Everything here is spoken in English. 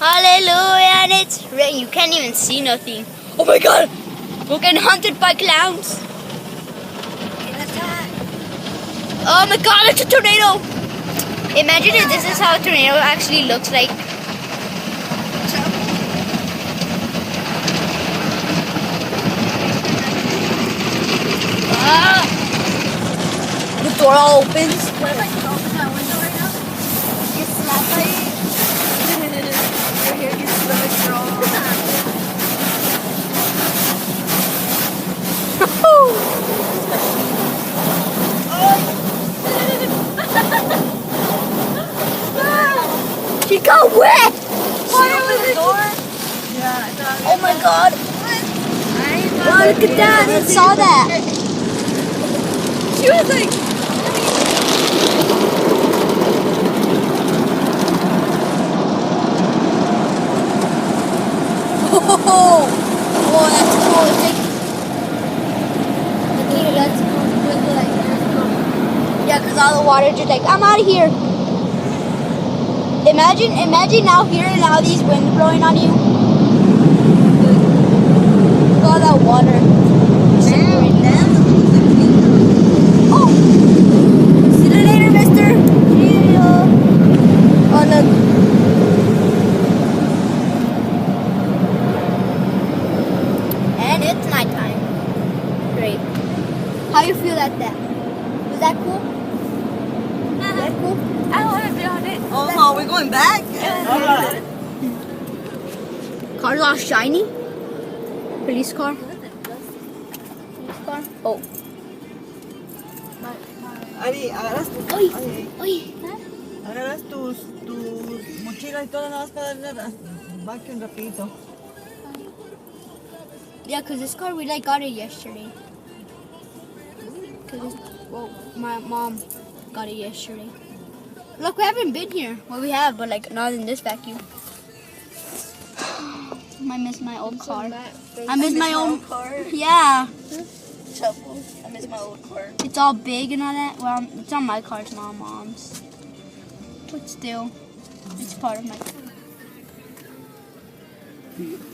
Hallelujah, and it's rain. You can't even see nothing. Oh my god! We're getting hunted by clowns. Oh my god, it's a tornado! Imagine if this is how a tornado actually looks like. Ah! The door opens. What if I can open that window right now? Get slapped by it. Your hair gets so strong. She got wet! She opened the door? Yeah, I thought. Oh my god! Oh, look at that! I saw that! She was like. Oh, that's cool. It's like, okay, that's cool. Yeah, because all the water just like, I'm out of here. Imagine now hearing all these winds blowing on you. Look at all that water. Oh, see you later, mister. See ya. Oh, look. And it's nighttime. Great. How you feel at that? Was that cool? Was that cool? I want to be on it. Oh, we're going back? Car's all shiny. Police car. Police car. Oh. Ari, agarras tus, Oy. ay, Oy. agarras tus mochilas y todo, nada más para darle vacuum rapidito. Yeah, cause this car we like got it yesterday. Cause my mom got it yesterday. Look, we haven't been here. Well, we have, but like not in this vacuum. I miss my old car. I miss my old car. Yeah. Shuffle. I miss my old car. It's all big and all that. Well, it's not my car, it's my mom's. But still, it's part of my car.